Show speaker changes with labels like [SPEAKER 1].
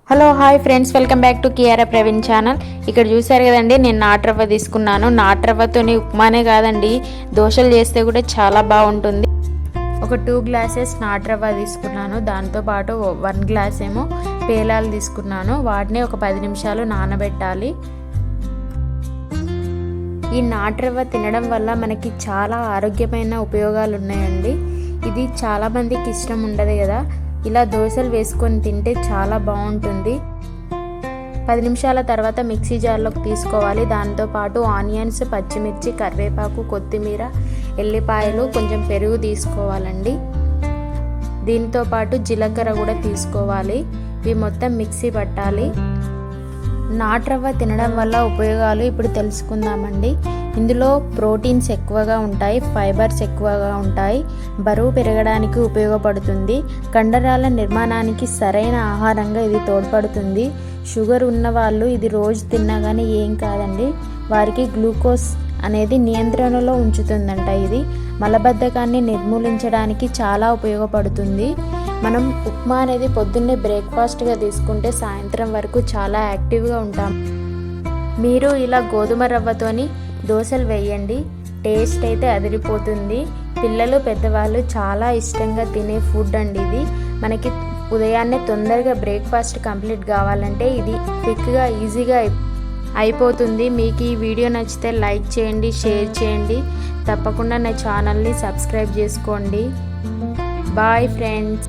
[SPEAKER 1] Hello hi friends, welcome back to Kiara Praveen channel. ఇక్కడ చూసారు కదండి, నేను నాటు రవ్వ తీసుకున్నాను. నాటు రవ్వతోని ఉప్మానే కాదండి, దోశలు చేస్తే కూడా చాలా బాగుంటుంది. ఒక 2 గ్లాసెస్ నాటు రవ్వ తీసుకున్నాను. దాంతోపాటు 1 గ్లాస్ ఏమో పేలాలు తీసుకున్నాను. వాటిని ఒక 10 నిమిషాలు నానబెట్టాలి. ఈ నాటు రవ్వ తినడం వల్ల మనకి చాలా ఆరోగ్యమైన ఉపయోగాలు ఉన్నాయండి. ఇది చాలా మందికి ఇష్టం ఉండదు కదా, ఇలా దోశలు వేసుకొని తింటే చాలా బాగుంటుంది. 10 నిమిషాల తర్వాత మిక్సీ జార్లోకి తీసుకోవాలి. దాంతోపాటు ఆనియన్స్, పచ్చిమిర్చి, కరివేపాకు, కొత్తిమీర, ఎల్లిపాయలు, కొంచెం పెరుగు తీసుకోవాలండి. దీంతో పాటు జీలకర్ర కూడా తీసుకోవాలి. ఇవి మొత్తం మిక్సీ పట్టాలి. నాటు రవ్వ తినడం వల్ల ఉపయోగాలు ఇప్పుడు తెలుసుకుందామండి. ఇందులో ప్రోటీన్స్ ఎక్కువగా ఉంటాయి, ఫైబర్స్ ఎక్కువగా ఉంటాయి, బరువు పెరగడానికి ఉపయోగపడుతుంది, కండరాల నిర్మాణానికి సరైన ఆహారంగా ఇది తోడ్పడుతుంది. షుగర్ ఉన్నవాళ్ళు ఇది రోజు తిన్నా కానీ ఏం కాదండి, వారికి గ్లూకోజ్ అనేది నియంత్రణలో ఉంచుతుందంట. ఇది మలబద్ధకాన్ని నిర్మూలించడానికి చాలా ఉపయోగపడుతుంది. మనం ఉప్మా అనేది పొద్దున్నే బ్రేక్ఫాస్ట్గా తీసుకుంటే సాయంత్రం వరకు చాలా యాక్టివ్గా ఉంటాం. మీరు ఇలా గోధుమ రవ్వతోని దోశలు వేయండి, టేస్ట్ అయితే అదిరిపోతుంది. పిల్లలు పెద్దవాళ్ళు చాలా ఇష్టంగా తినే ఫుడ్ అండి ఇది. మనకి ఉదయాన్నే తొందరగా బ్రేక్ఫాస్ట్ కంప్లీట్ కావాలంటే ఇది క్విక్గా ఈజీగా అయిపోతుంది. మీకు ఈ వీడియో నచ్చితే లైక్ చేయండి, షేర్ చేయండి, తప్పకుండా నా ఛానల్ని సబ్స్క్రైబ్ చేసుకోండి. Bye friends.